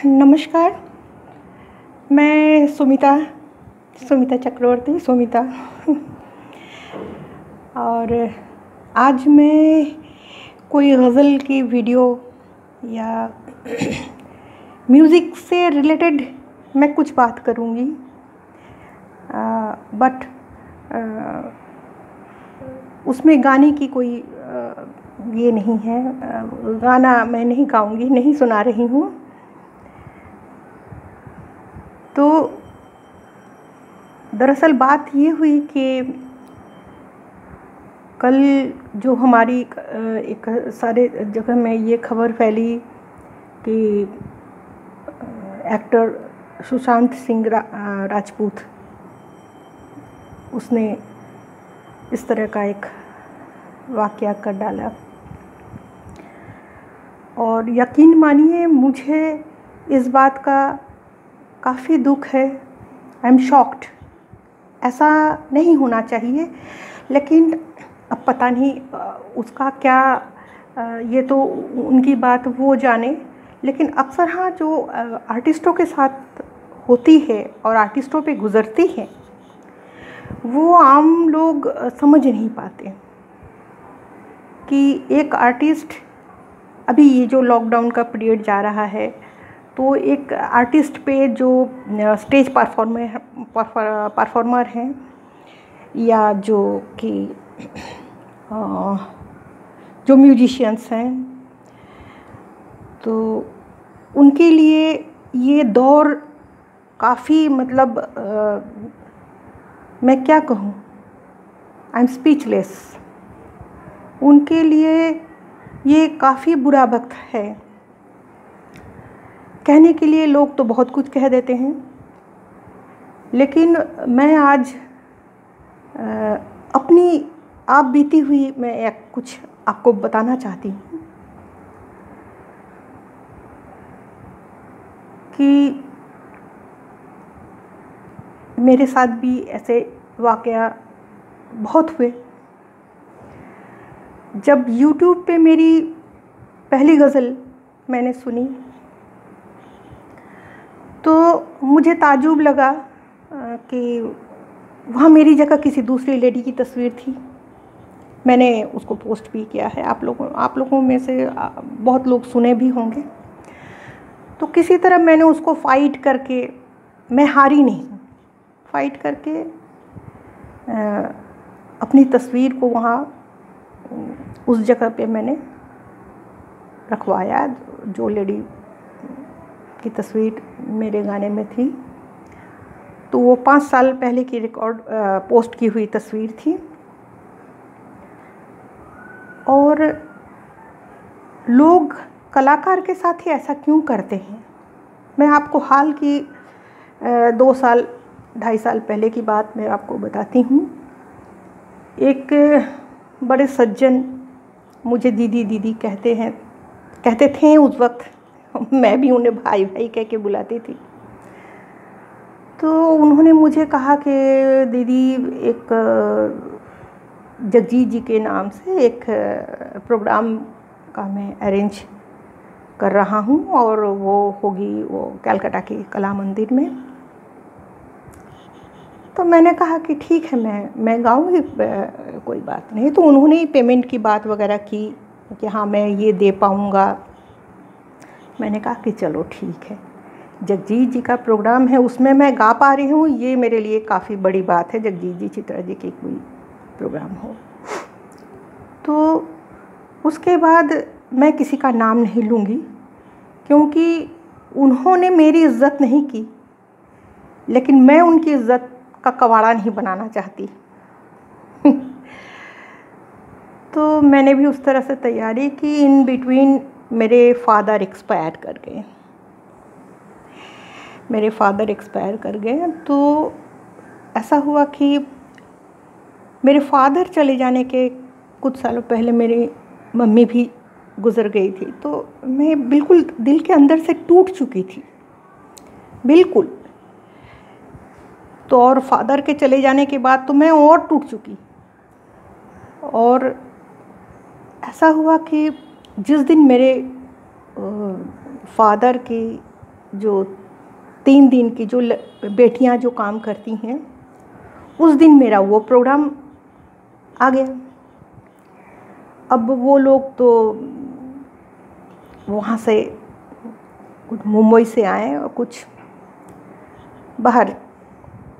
नमस्कार। मैं सुमिता चक्रवर्ती सुमिता। और आज मैं कोई गज़ल की वीडियो या म्यूज़िक से रिलेटेड मैं कुछ बात करूँगी, बट उसमें गाने की कोई ये नहीं है। गाना मैं नहीं गाऊँगी, नहीं सुना रही हूँ। तो दरअसल बात ये हुई कि कल जो हमारी एक सारे जगह में ये खबर फैली कि एक्टर सुशांत सिंह राजपूत, उसने इस तरह का एक वाक़या कर डाला। और यकीन मानिए, मुझे इस बात का काफ़ी दुख है। I am shocked. ऐसा नहीं होना चाहिए, लेकिन अब पता नहीं उसका क्या, ये तो उनकी बात वो जाने। लेकिन अक्सर हाँ, जो आर्टिस्टों के साथ होती है और आर्टिस्टों पे गुज़रती है, वो आम लोग समझ नहीं पाते कि एक आर्टिस्ट, अभी ये जो लॉकडाउन का पीरियड जा रहा है, तो एक आर्टिस्ट पे जो स्टेज परफॉर्मर हैं या जो कि जो म्यूजिशियंस हैं, तो उनके लिए ये दौर काफ़ी, मतलब मैं क्या कहूँ, आई एम स्पीचलेस। उनके लिए ये काफ़ी बुरा वक्त है। कहने के लिए लोग तो बहुत कुछ कह देते हैं, लेकिन मैं आज अपनी आप बीती हुई मैं कुछ आपको बताना चाहती हूँ कि मेरे साथ भी ऐसे वाक़या बहुत हुए। जब YouTube पे मेरी पहली गज़ल मैंने सुनी, तो मुझे ताज्जुब लगा कि वहाँ मेरी जगह किसी दूसरी लेडी की तस्वीर थी। मैंने उसको पोस्ट भी किया है। आप लोगों में से बहुत लोग सुने भी होंगे। तो किसी तरह मैंने उसको फ़ाइट करके, मैं हारी नहीं, फ़ाइट करके अपनी तस्वीर को वहाँ उस जगह पे मैंने रखवाया जो लेडी की तस्वीर मेरे गाने में थी। तो वो 5 साल पहले की पोस्ट की हुई तस्वीर थी। और लोग कलाकार के साथ ही ऐसा क्यों करते हैं? मैं आपको हाल की 2 साल 2.5 साल पहले की बात मैं आपको बताती हूँ। एक बड़े सज्जन मुझे दीदी कहते थे उस वक्त। मैं भी उन्हें भाई भाई कह के बुलाती थी। तो उन्होंने मुझे कहा कि दीदी, एक जगजीत जी के नाम से एक प्रोग्राम का मैं अरेंज कर रहा हूँ, और वो होगी वो कलकत्ता की कला मंदिर में। तो मैंने कहा कि ठीक है, मैं गाऊँगी, कोई बात नहीं। तो उन्होंने ही पेमेंट की बात वगैरह की कि हाँ, मैं ये दे पाऊँगा। मैंने कहा कि चलो ठीक है, जगजीत जी का प्रोग्राम है, उसमें मैं गा पा रही हूँ, ये मेरे लिए काफ़ी बड़ी बात है। जगजीत जी, चित्रा जी की कोई प्रोग्राम हो। तो उसके बाद मैं किसी का नाम नहीं लूँगी, क्योंकि उन्होंने मेरी इज़्ज़त नहीं की, लेकिन मैं उनकी इज़्ज़त का कबाड़ा नहीं बनाना चाहती। तो मैंने भी उस तरह से तैयारी की। इन बिटवीन मेरे फादर एक्सपायर कर गए। तो ऐसा हुआ कि मेरे फादर चले जाने के कुछ सालों पहले मेरी मम्मी भी गुज़र गई थी। तो मैं बिल्कुल दिल के अंदर से टूट चुकी थी, बिल्कुल। तो और फादर के चले जाने के बाद तो मैं और टूट चुकी। और ऐसा हुआ कि जिस दिन मेरे फादर की जो 3 दिन की जो बेटियां जो काम करती हैं, उस दिन मेरा वो प्रोग्राम आ गया। अब वो लोग तो वहाँ से कुछ मुंबई से आए और कुछ बाहर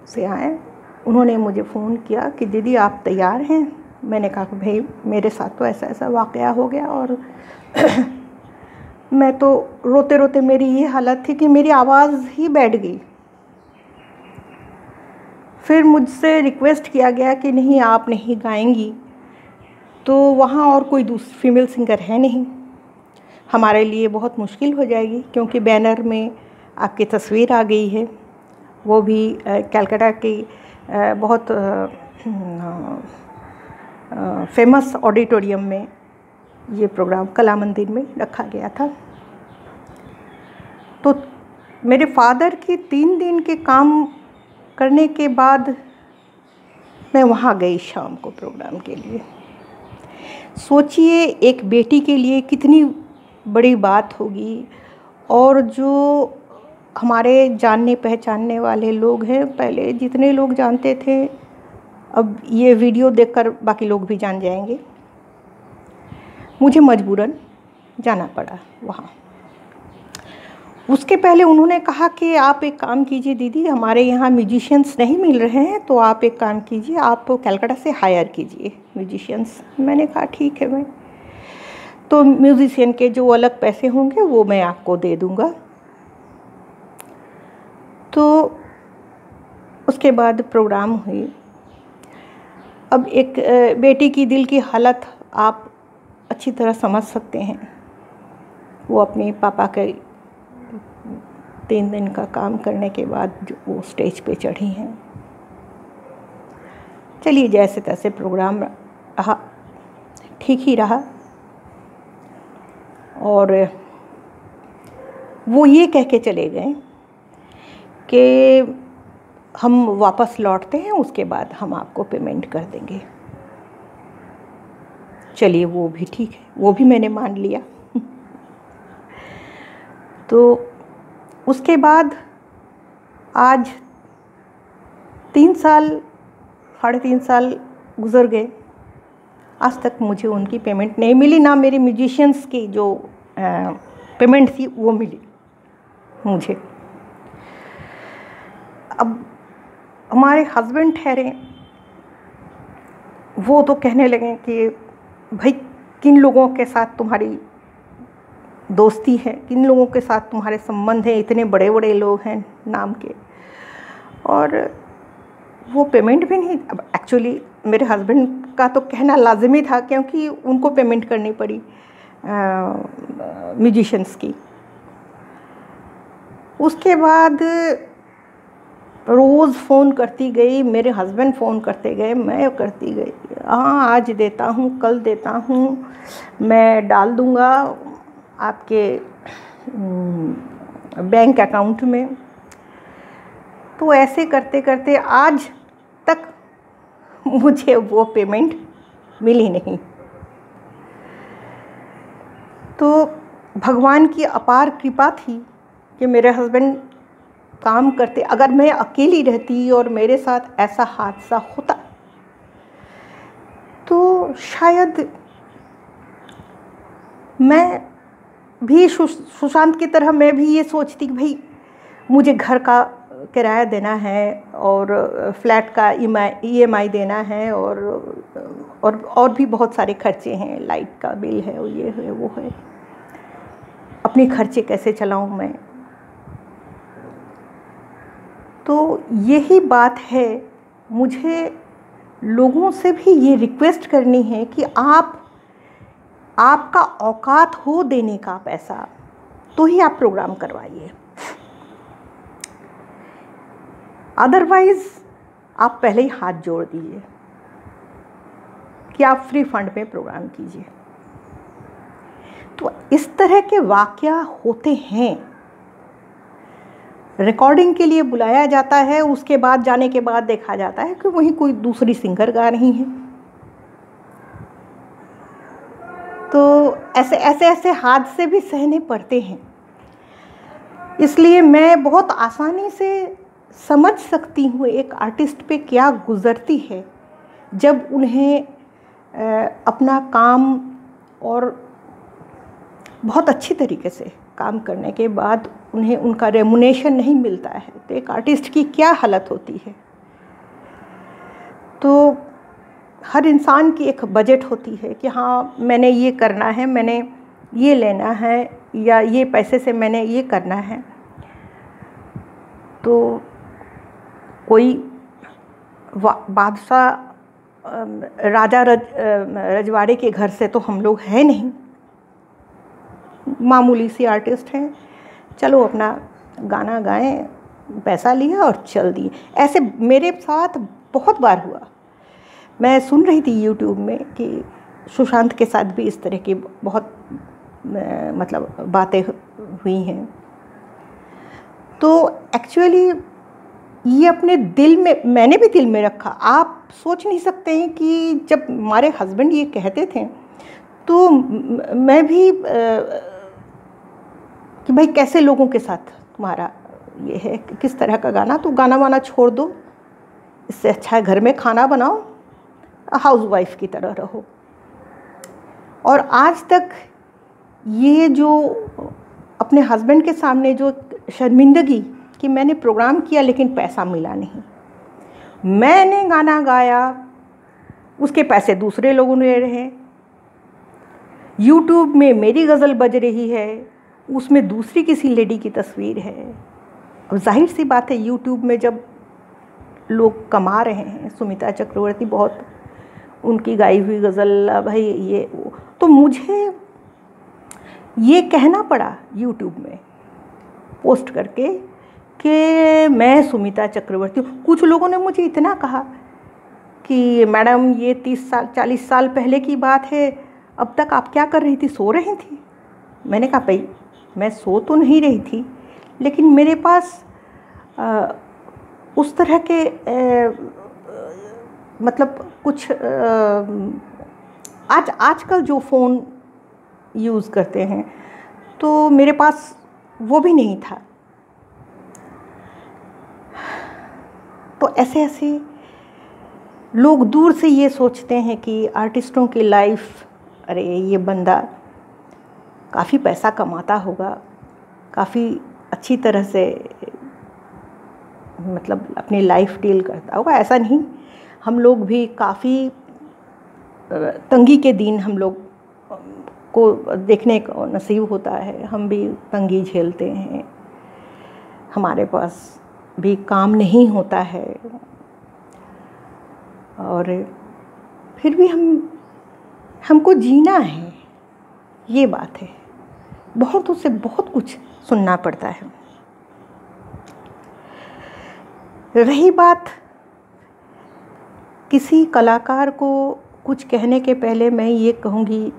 से आए। उन्होंने मुझे फ़ोन किया कि दीदी आप तैयार हैं? मैंने कहा कि भाई मेरे साथ तो ऐसा ऐसा वाक़या हो गया, और मैं तो रोते रोते, मेरी ये हालत थी कि मेरी आवाज़ ही बैठ गई। फिर मुझसे रिक्वेस्ट किया गया कि नहीं आप नहीं गाएंगी, तो वहाँ और कोई दूसरी फीमेल सिंगर है नहीं, हमारे लिए बहुत मुश्किल हो जाएगी, क्योंकि बैनर में आपकी तस्वीर आ गई है, वो भी कलकत्ता की बहुत फेमस ऑडिटोरियम में ये प्रोग्राम कला मंदिर में रखा गया था। तो मेरे फादर की 3 दिन के काम करने के बाद मैं वहाँ गई शाम को प्रोग्राम के लिए। सोचिए एक बेटी के लिए कितनी बड़ी बात होगी, और जो हमारे जानने पहचानने वाले लोग हैं, पहले जितने लोग जानते थे, अब ये वीडियो देखकर बाकी लोग भी जान जाएंगे। मुझे मजबूरन जाना पड़ा वहाँ। उसके पहले उन्होंने कहा कि आप एक काम कीजिए दीदी, हमारे यहाँ म्यूजिशियंस नहीं मिल रहे हैं, तो आप एक काम कीजिए, आप कलकत्ता से हायर कीजिए म्यूजिशियंस। मैंने कहा ठीक है मैं, तो म्यूजिशियन के जो अलग पैसे होंगे वो मैं आपको दे दूँगा। तो उसके बाद प्रोग्राम हुई। अब एक बेटी की दिल की हालत आप अच्छी तरह समझ सकते हैं। वो अपने पापा के 3 दिन का काम करने के बाद जो वो स्टेज पे चढ़ी हैं। चलिए जैसे तैसे प्रोग्राम रहा, ठीक ही रहा, और वो ये कह के चले गए कि हम वापस लौटते हैं, उसके बाद हम आपको पेमेंट कर देंगे। चलिए वो भी ठीक है, वो भी मैंने मान लिया। तो उसके बाद आज 3 साल, 3.5 साल गुज़र गए, आज तक मुझे उनकी पेमेंट नहीं मिली, ना मेरे म्यूजिशियंस की जो पेमेंट थी वो मिली मुझे। अब हमारे हस्बैंड ठहरे, वो तो कहने लगे कि भाई किन लोगों के साथ तुम्हारी दोस्ती है, किन लोगों के साथ तुम्हारे संबंध हैं, इतने बड़े बड़े लोग हैं नाम के, और वो पेमेंट भी नहीं। अब एक्चुअली मेरे हस्बैंड का तो कहना लाजमी था, क्योंकि उनको पेमेंट करनी पड़ी म्यूजिशियंस की। उसके बाद रोज़ फ़ोन करती गई, मेरे हस्बैंड फ़ोन करते गए, मैं करती गई, हाँ आज देता हूँ, कल देता हूँ, मैं डाल दूँगा आपके बैंक अकाउंट में। तो ऐसे करते करते आज तक मुझे वो पेमेंट मिली नहीं। तो भगवान की अपार कृपा थी कि मेरे हस्बैंड काम करते। अगर मैं अकेली रहती और मेरे साथ ऐसा हादसा होता तो शायद मैं भी सुशांत की तरह मैं भी ये सोचती कि भाई मुझे घर का किराया देना है और फ्लैट का EMI देना है, और भी बहुत सारे खर्चे हैं, लाइट का बिल है, ये है वो है, अपने खर्चे कैसे चलाऊं मैं। तो यही बात है, मुझे लोगों से भी ये रिक्वेस्ट करनी है कि आपका औकात हो देने का पैसा तो ही आप प्रोग्राम करवाइए, अदरवाइज़ आप पहले ही हाथ जोड़ दीजिए कि आप फ्री फंड में प्रोग्राम कीजिए। तो इस तरह के वाक़या होते हैं। रिकॉर्डिंग के लिए बुलाया जाता है, उसके बाद जाने के बाद देखा जाता है कि वहीं कोई दूसरी सिंगर गा रही हैं। तो ऐसे हादसे भी सहने पड़ते हैं। इसलिए मैं बहुत आसानी से समझ सकती हूँ एक आर्टिस्ट पे क्या गुज़रती है जब उन्हें अपना काम और बहुत अच्छी तरीके से काम करने के बाद उन्हें उनका रेमुनेशन नहीं मिलता है, तो एक आर्टिस्ट की क्या हालत होती है। तो हर इंसान की एक बजट होती है कि हाँ मैंने ये करना है, मैंने ये लेना है, या ये पैसे से मैंने ये करना है। तो कोई बादशाह राजा रजवाड़े के घर से तो हम लोग हैं नहीं, मामूली सी आर्टिस्ट हैं। चलो अपना गाना गाएं, पैसा लिया और चल दिए। ऐसे मेरे साथ बहुत बार हुआ। मैं सुन रही थी यूट्यूब में कि सुशांत के साथ भी इस तरह की बहुत मतलब बातें हुई हैं। तो एक्चुअली ये अपने दिल में, मैंने भी दिल में रखा। आप सोच नहीं सकते हैं कि जब हमारे हस्बैंड ये कहते थे तो मैं भी कि भाई कैसे लोगों के साथ तुम्हारा ये है, किस तरह का गाना, तो गाना वाना छोड़ दो, इससे अच्छा है घर में खाना बनाओ, हाउसवाइफ की तरह रहो। और आज तक ये जो अपने हस्बैंड के सामने जो शर्मिंदगी कि मैंने प्रोग्राम किया लेकिन पैसा मिला नहीं, मैंने गाना गाया उसके पैसे दूसरे लोगों ने ले रहे हैं, यूट्यूब में मेरी गज़ल बज रही है उसमें दूसरी किसी लेडी की तस्वीर है। अब जाहिर सी बात है यूट्यूब में जब लोग कमा रहे हैं, सुमिता चक्रवर्ती बहुत उनकी गाई हुई गज़ल भाई ये वो, तो मुझे ये कहना पड़ा यूट्यूब में पोस्ट करके कि मैं सुमिता चक्रवर्ती हूँ। कुछ लोगों ने मुझे इतना कहा कि मैडम ये 30 साल 40 साल पहले की बात है, अब तक आप क्या कर रही थी, सो रही थी? मैंने कहा भाई मैं सो तो नहीं रही थी, लेकिन मेरे पास उस तरह के मतलब कुछ आजकल जो फ़ोन यूज़ करते हैं तो मेरे पास वो भी नहीं था। तो ऐसे ऐसे लोग दूर से ये सोचते हैं कि आर्टिस्टों की लाइफ, अरे ये बंदा काफ़ी पैसा कमाता होगा, काफ़ी अच्छी तरह से मतलब अपनी लाइफ डील करता होगा। ऐसा नहीं, हम लोग भी काफ़ी तंगी के दिन हम लोग को देखने को नसीब होता है, हम भी तंगी झेलते हैं, हमारे पास भी काम नहीं होता है, और फिर भी हमको जीना है, ये बात है। बहुतों से बहुत कुछ सुनना पड़ता है। रही बात किसी कलाकार को कुछ कहने के पहले, मैं ये कहूँगी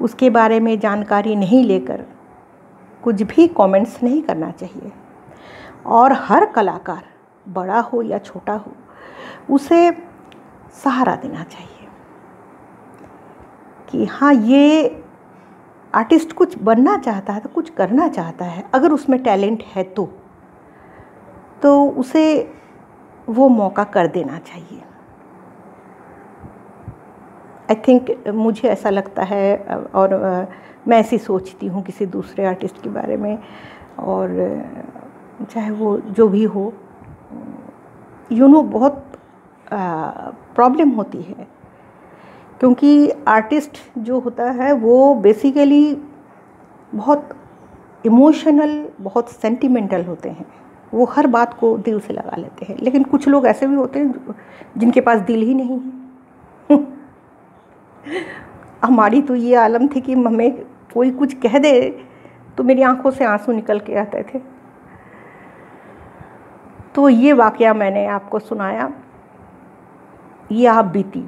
उसके बारे में जानकारी नहीं लेकर कुछ भी कमेंट्स नहीं करना चाहिए। और हर कलाकार बड़ा हो या छोटा हो उसे सहारा देना चाहिए कि हाँ ये आर्टिस्ट कुछ बनना चाहता है, तो कुछ करना चाहता है, अगर उसमें टैलेंट है तो उसे वो मौका कर देना चाहिए। आई थिंक मुझे ऐसा लगता है, और मैं ऐसी सोचती हूँ किसी दूसरे आर्टिस्ट के बारे में, और चाहे वो जो भी हो, बहुत प्रॉब्लम होती है, क्योंकि आर्टिस्ट जो होता है वो बेसिकली बहुत इमोशनल, बहुत सेंटिमेंटल होते हैं, वो हर बात को दिल से लगा लेते हैं। लेकिन कुछ लोग ऐसे भी होते हैं जिनके पास दिल ही नहीं है। हमारी तो ये आलम थी कि हमें कोई कुछ कह दे तो मेरी आंखों से आंसू निकल के आते थे। तो ये वाकया मैंने आपको सुनाया, ये आप बीती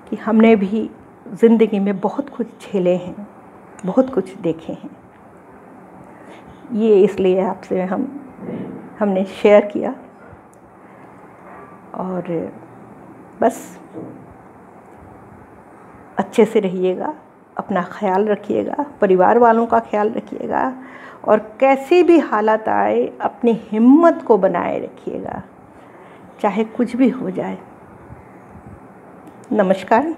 कि हमने भी ज़िंदगी में बहुत कुछ झेले हैं, बहुत कुछ देखे हैं। ये इसलिए आपसे हमने शेयर किया। और बस अच्छे से रहिएगा, अपना ख्याल रखिएगा, परिवार वालों का ख्याल रखिएगा और कैसी भी हालत आए अपनी हिम्मत को बनाए रखिएगा, चाहे कुछ भी हो जाए। नमस्कार।